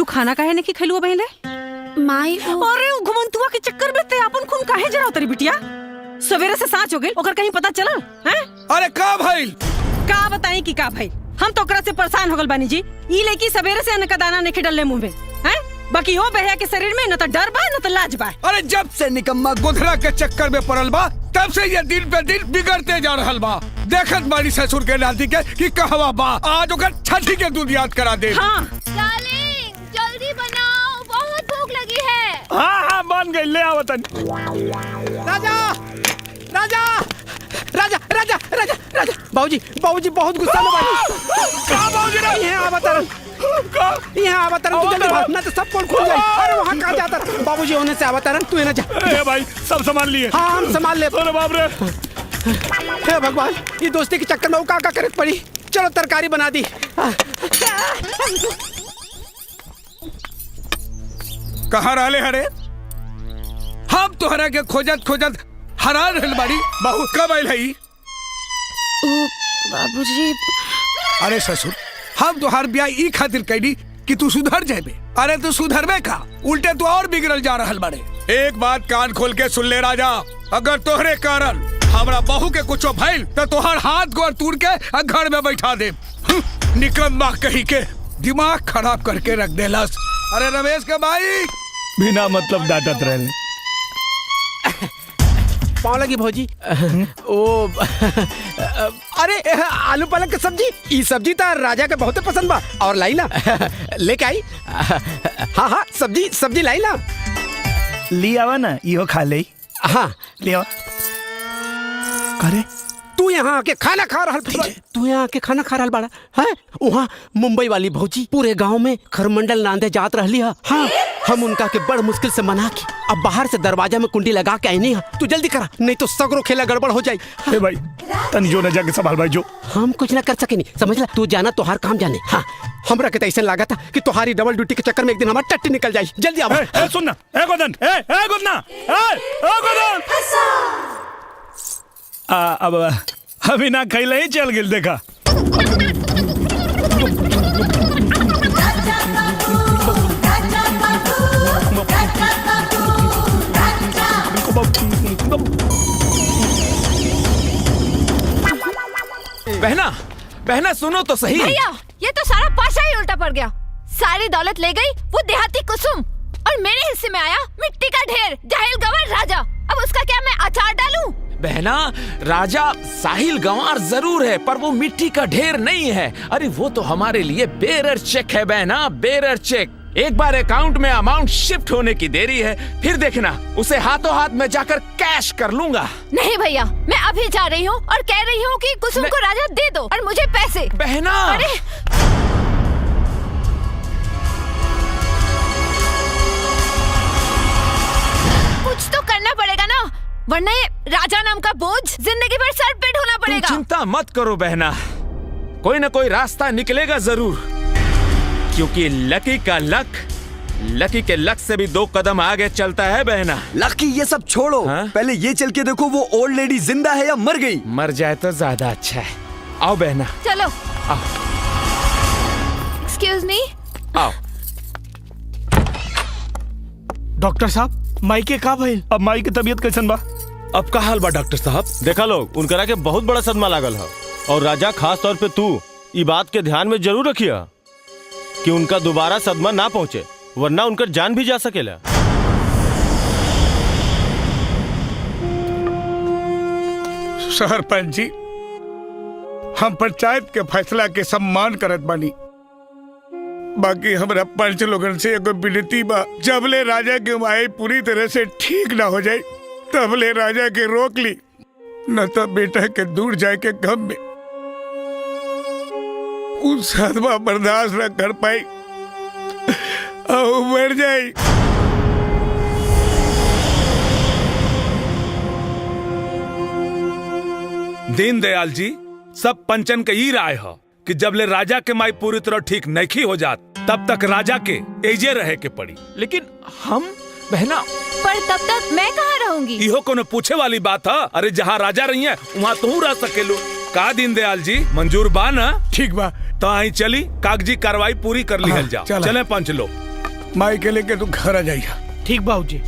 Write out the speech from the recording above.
खाना काहे नहीं खैलुआ बहन ले? माई अरे घुमंतुआ के चक्कर में ते अपन खून काहे जराव तरी बिटिया? सवेरे से सांच हो गई, ओकर कहीं पता चलल हैं? अरे का भाई का बताई कि का भाई? हम तो ओकरा से परेशान हो गल बानी जी। ई लेकी सवेरे से अन्न का दाना नहीं खिडल ले मुंह में, हैं? बाकी वो बहया के शरीर में न तो डर बा न तो लाज बा। अरे जब से निकम्मा गुधरा के चक्कर में पड़ल बा तब से ये दिन पे दिन बिगड़ते जा रहल बा। देखत बाड़ी ससुर के नाती के कि कहवा बा, आज ओकर छठी के दूध याद करा दे। हाँ डार्लिंग जल्दी बनाओ, बहुत भूख लगी है। हाँ बन गई, ले आओ तन। राजा राजा राजा राजा राजा राजा बाबूजी बाबूजी बहुत गुस्सा में बानी। कहाँ बाबूजी रे? यहाँ अवतरण यहाँ अवतरण तू जल्दी भाग, ना तो सब पोल खुल जाए। अरे वहाँ कहाँ जाता बाबूजी होने से अवतरण तू ना जा। ए भाई सब सामान लिए। हाँ हम संभाल ले। अरे बाप रे, हे भगवान ये दोस्ती के चक्कर में का करत पड़ी। चलो तरकारी बना दी। कहाँ रहले हरे? हम तोहरा के खोजत खोजत हरा रहल बाड़ी। बहू कब आइल हई? बाबूजी अरे ससुर हम तोहार ब्याह ई खातिर कैली कि तू सुधर जाबे। अरे तू सुधरबे का, उल्टे तू और बिगड़ल जा रहल बाड़े। एक बात कान खोल के सुन ले राजा, अगर तोहरे कारण हमरा बहू के कुछो भइल तो तोहार हाथ गोर तोड़ के घर में बैठा दे। निकम्मा कही के दिमाग खराब करके रख देलस। अरे रमेश के भाई बिना मतलब डांटत रहे। पाव लगी भौजी। ओ अरे आलू पालक की सब्जी, ई सब्जी तो राजा के बहुत पसंद बा। और लाई ना लेके आई। हाँ हाँ सब्जी सब्जी लाई ना। ले आवा ना, इहो खा ले। हाँ ले आवा। करे तू यहाँ आके खाना खा रहा, तू यहाँ आके खाना खा रहा बाड़ा है? वहाँ मुंबई वाली भौजी पूरे गांव में खरमंडल नांदे जात रहली है। हाँ हम उनका के बड़ मुश्किल से मना के अब बाहर से दरवाजा में कुंडी लगा के आई नहीं है। तू जल्दी करा, नहीं तो सगरो खेला गड़बड़ हो जाए। ए भाई तनी जो न जाके संभाल भाई जो। हम कुछ ना कर सके नहीं, समझ ला। तू जाना तोहार काम जाने। हाँ हमरा के ऐसा लगा था कि तुम्हारी डबल ड्यूटी के चक्कर में एक दिन हमारी टट्टी निकल जाए। जल्दी आओ। ए सुन ना, ए गोदन, ए गोदना, ए गोदन। अब अभी ना खैले ही चल गिल देखा। बहना सुनो तो सही। भैया ये तो सारा पाशा ही उल्टा पड़ गया। सारी दौलत ले गई वो देहाती कुसुम और मेरे हिस्से में आया मिट्टी का ढेर जाहिल गंवार राजा। अब उसका क्या मैं अचार डालूं? बहना राजा साहिल गंवार जरूर है पर वो मिट्टी का ढेर नहीं है। अरे वो तो हमारे लिए बेरर चेक है बहना, बेरर चेक। एक बार अकाउंट में अमाउंट शिफ्ट होने की देरी है, फिर देखना उसे हाथों हाथ में जाकर कैश कर लूंगा। नहीं भैया मैं अभी जा रही हूँ और कह रही हूँ कि कुसुम को राजा दे दो और मुझे पैसे। बहना अरे कुछ तो करना पड़ेगा ना, वरना ये राजा नाम का बोझ जिंदगी भर सर पे ढोना पड़ेगा। चिंता मत करो बहना, कोई ना कोई रास्ता निकलेगा जरूर। क्योंकि लकी के लक से भी 2 कदम आगे चलता है बहना। लकी ये सब छोड़ो, पहले ये चल के देखो वो ओल्ड लेडी जिंदा है या मर गई। मर जाए तो ज्यादा अच्छा है। आओ बहना चलो। आओ। Excuse me. आओ। डॉक्टर साहब माई के का भइल? अब माई की तबीयत कैसन बा? अब का हाल बा डॉक्टर साहब? देखा लोग उनकरा के बहुत बड़ा सदमा लागल है और राजा खास तौर पे तू ये बात के ध्यान में जरूर रखिया कि उनका दोबारा सदमा ना पहुंचे, वरना उनकर जान भी जा सकेला। सरपंच जी हम पंचायत के फैसला के सम्मान करत बानी, बाकी हमरा पंच लोगन से एगो विनती बा, जबले राजा के माई पूरी तरह से ठीक ना हो जाए तबले राजा के रोक ली, न तो बेटा के दूर जाए के गम में उस सदमा बर्दाश्त न कर पाई और मर जाए। दीनदयाल जी सब पंचन के ई राय है कि जबले राजा के माई पूरी तरह ठीक नहीं हो जात तब तक राजा के एजे रहे के पड़ी। लेकिन हम बहना पर तब तक मैं कहाँ रहूंगी? इहो कोनो पूछे वाली बात है? अरे जहाँ राजा रही है वहाँ तू रह सकेलू का? दीनदयाल जी मंजूर बा ना? ठीक बा तो आई चली कागजी कार्रवाई पूरी कर लिहल जाओ। चले पंच लो। माई के लेके तू घर आ जाइया। ठीक बाबूजी।